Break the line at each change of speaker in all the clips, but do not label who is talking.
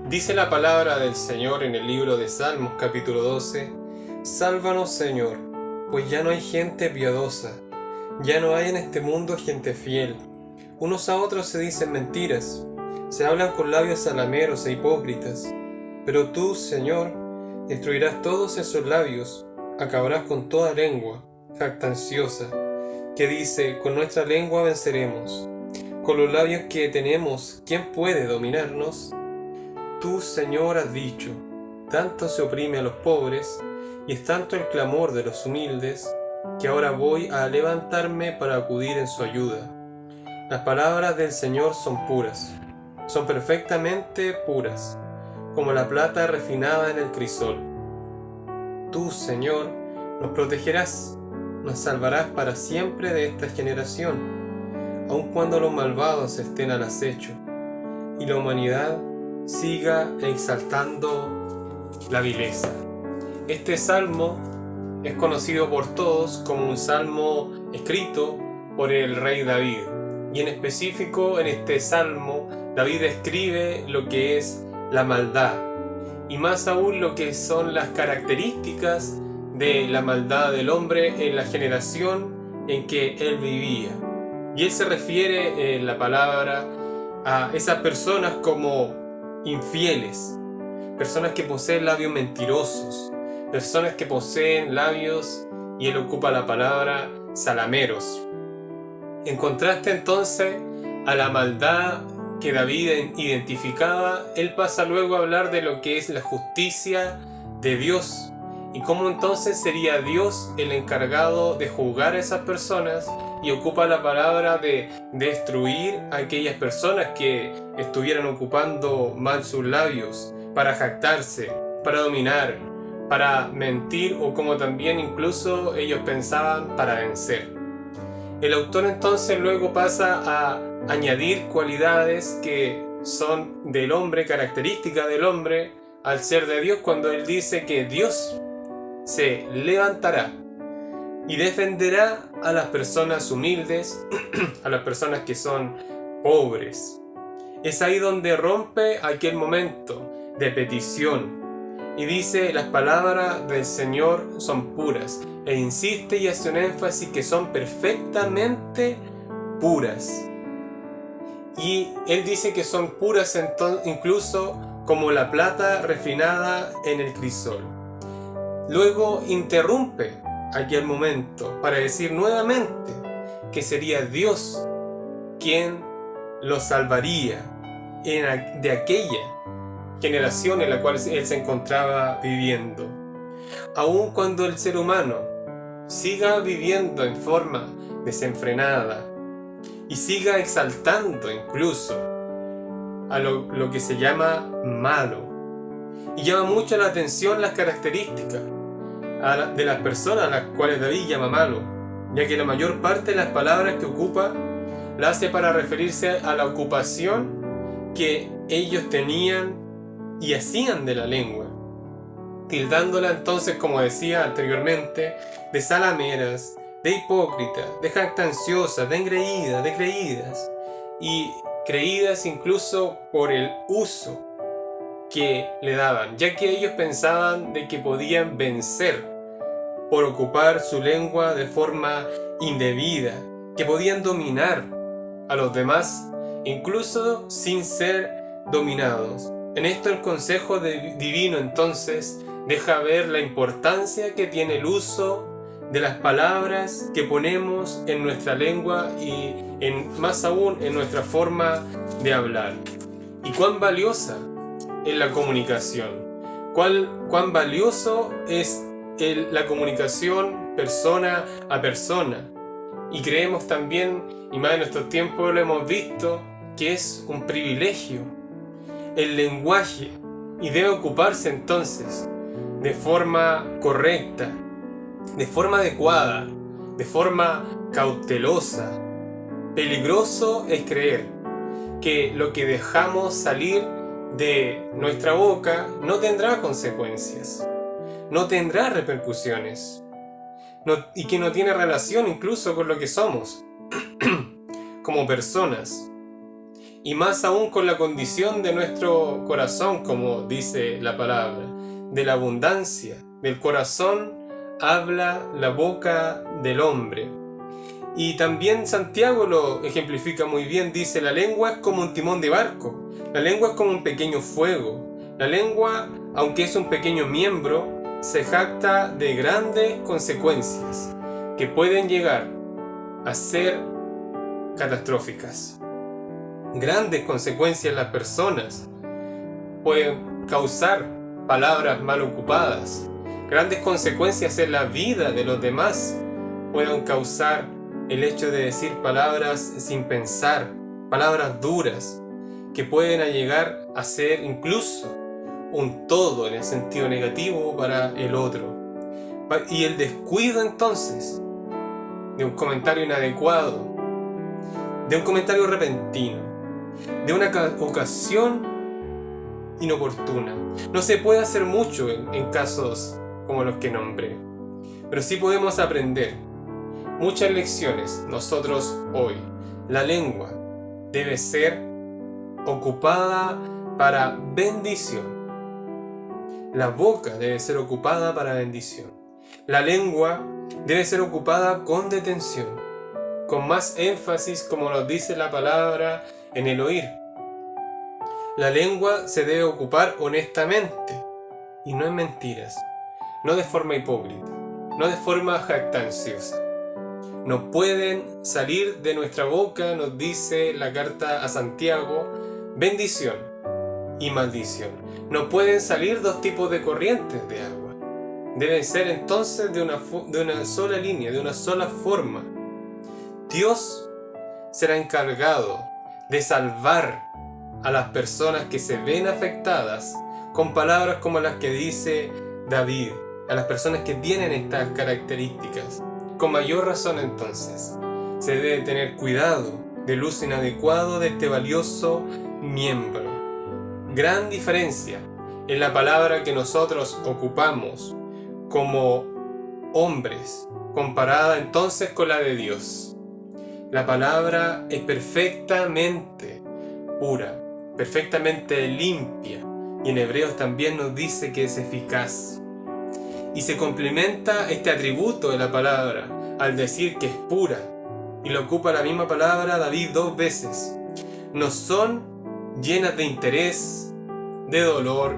Dice la palabra del Señor en el libro de Salmos capítulo 12: Sálvanos, Señor, pues ya no hay gente piadosa, ya no hay en este mundo gente fiel. Unos a otros se dicen mentiras, se hablan con labios salameros e hipócritas. Pero tú, Señor, destruirás todos esos labios, acabarás con toda lengua jactanciosa, que dice: con nuestra lengua venceremos. Con los labios que tenemos, ¿quién puede dominarnos? Tú, Señor, has dicho: tanto se oprime a los pobres, y es tanto el clamor de los humildes, que ahora voy a levantarme para acudir en su ayuda. Las palabras del Señor son puras, son perfectamente puras, como la plata refinada en el crisol. Tú, Señor, nos protegerás, nos salvarás para siempre de esta generación, aun cuando los malvados estén al acecho, y la humanidad siga exaltando la vileza. Este salmo es conocido por todos como un salmo escrito por el rey David, y en específico en este salmo David escribe lo que es la maldad, y más aún lo que son las características de la maldad del hombre en la generación en que él vivía. Y él se refiere en la palabra a esas personas como infieles, personas que poseen labios mentirosos, personas que poseen labios, y él ocupa la palabra salameros. En contraste entonces a la maldad que David identificaba, él pasa luego a hablar de lo que es la justicia de Dios, y cómo entonces sería Dios el encargado de juzgar a esas personas, y ocupa la palabra de destruir a aquellas personas que estuvieran ocupando mal sus labios para jactarse, para dominar, para mentir, o como también incluso ellos pensaban, para vencer. El autor entonces luego pasa a añadir cualidades que son del hombre, características del hombre al ser de Dios, cuando él dice que Dios se levantará y defenderá a las personas humildes, a las personas que son pobres. Es ahí donde rompe aquel momento de petición y dice: las palabras del Señor son puras, e insiste y hace un énfasis que son perfectamente puras. Y él dice que son puras incluso como la plata refinada en el crisol. Luego interrumpe aquel momento para decir nuevamente que sería Dios quien los salvaría de aquella generación en la cual él se encontraba viviendo. Aun cuando el ser humano siga viviendo en forma desenfrenada y siga exaltando incluso a lo que se llama malo, y llama mucho la atención las características de las personas a las cuales David llama malo, ya que la mayor parte de las palabras que ocupa la hace para referirse a la ocupación que ellos tenían y hacían de la lengua, tildándola entonces, como decía anteriormente, de salameras, de hipócritas, de jactanciosas, de engreídas, de creídas, y creídas incluso por el uso que le daban, ya que ellos pensaban de que podían vencer por ocupar su lengua de forma indebida, que podían dominar a los demás incluso sin ser dominados. En esto el consejo divino entonces deja ver la importancia que tiene el uso de las palabras que ponemos en nuestra lengua y más aún en nuestra forma de hablar. Y cuán valiosa es la comunicación, cuán valioso es la comunicación persona a persona. Y creemos también, y más en nuestros tiempos lo hemos visto, que es un privilegio el lenguaje, y debe ocuparse entonces de forma correcta, de forma adecuada, de forma cautelosa. Peligroso es creer que lo que dejamos salir de nuestra boca no tendrá consecuencias, no tendrá repercusiones, y que no tiene relación incluso con lo que somos como personas. y más aún con la condición de nuestro corazón, como dice la palabra. De la abundancia del corazón habla la boca del hombre. Y también Santiago lo ejemplifica muy bien, dice: la lengua es como un timón de barco, la lengua es como un pequeño fuego. La lengua, aunque es un pequeño miembro, se jacta de grandes consecuencias que pueden llegar a ser catastróficas. Grandes consecuencias en las personas pueden causar palabras mal ocupadas. Grandes consecuencias en la vida de los demás pueden causar el hecho de decir palabras sin pensar, palabras duras, que pueden llegar a ser incluso un todo en el sentido negativo para el otro. Y el descuido entonces de un comentario inadecuado, de un comentario repentino, de una ocasión inoportuna. No se puede hacer mucho en casos como los que nombré, pero sí podemos aprender muchas lecciones nosotros hoy. La lengua debe ser ocupada para bendición. La boca debe ser ocupada para bendición. La lengua debe ser ocupada con detención, con más énfasis, como nos dice la palabra, en el oír. La lengua se debe ocupar honestamente y no en mentiras, no de forma hipócrita, no de forma jactanciosa. No pueden salir de nuestra boca, nos dice la carta a Santiago, bendición y maldición. No pueden salir dos tipos de corrientes de agua. Deben ser entonces de una sola línea, de una sola forma. Dios será encargado de salvar a las personas que se ven afectadas con palabras como las que dice David, a las personas que tienen estas características. Con mayor razón entonces, se debe tener cuidado del uso inadecuado de este valioso miembro. Gran diferencia en la palabra que nosotros ocupamos como hombres, comparada entonces con la de Dios. La palabra es perfectamente pura, perfectamente limpia, y en Hebreos también nos dice que es eficaz. Y se complementa este atributo de la palabra al decir que es pura, y lo ocupa la misma palabra David 2 veces. No son llenas de interés, de dolor,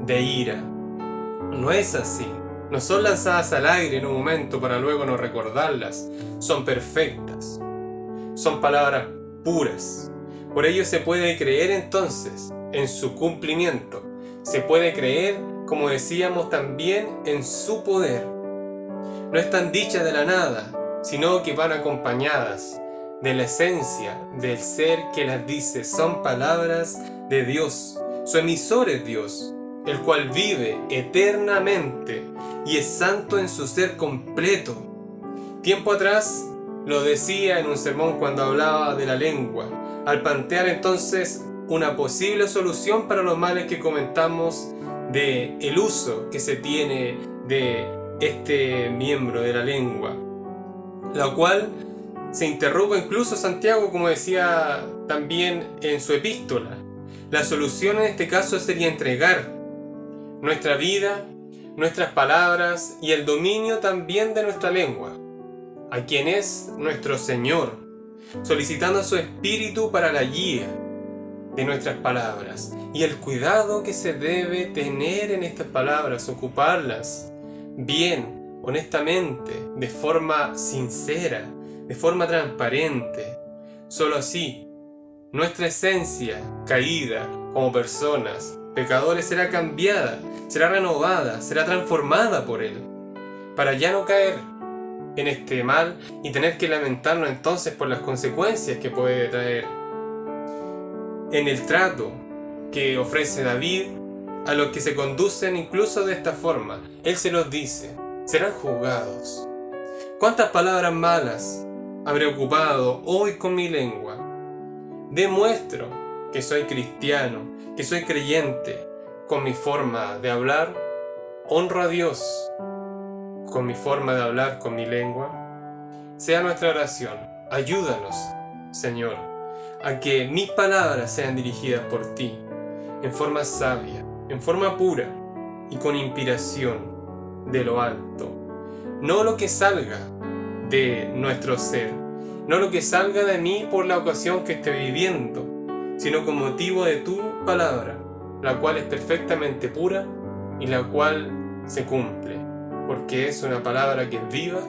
de ira. No es así. No son lanzadas al aire en un momento para luego no recordarlas. Son perfectas. Son palabras puras. Por ello se puede creer entonces en su cumplimiento. Se puede creer, como decíamos, también en su poder. No están dichas de la nada, sino que van acompañadas de la esencia del ser que las dice. Son palabras de Dios. Su emisor es Dios, el cual vive eternamente y es santo en su ser completo. Tiempo atrás lo decía en un sermón cuando hablaba de la lengua, al plantear entonces una posible solución para los males que comentamos de el uso que se tiene de este miembro de la lengua, la cual se interrumpe incluso Santiago, como decía también en su epístola. La solución en este caso sería entregar nuestra vida, nuestras palabras y el dominio también de nuestra lengua a quien es nuestro Señor, solicitando su Espíritu para la guía de nuestras palabras y el cuidado que se debe tener en estas palabras, ocuparlas bien, honestamente, de forma sincera, de forma transparente. Solo así nuestra esencia caída como personas, pecadores, será cambiada, será renovada, será transformada por Él, para ya no caer en este mal y tener que lamentarnos entonces por las consecuencias que puede traer. En el trato que ofrece David a los que se conducen incluso de esta forma, Él se los dice: serán juzgados. ¿Cuántas palabras malas habré ocupado hoy con mi lengua? Demuestro que soy cristiano, que soy creyente, con mi forma de hablar. Honro a Dios con mi forma de hablar, con mi lengua. Sea nuestra oración: ayúdanos, Señor, a que mis palabras sean dirigidas por ti, en forma sabia, en forma pura y con inspiración de lo alto. No lo que salga de nuestro ser, no lo que salga de mí por la ocasión que esté viviendo, sino con motivo de tu palabra, la cual es perfectamente pura y la cual se cumple, porque es una palabra que es viva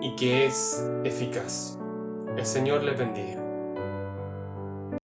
y que es eficaz. El Señor les bendiga.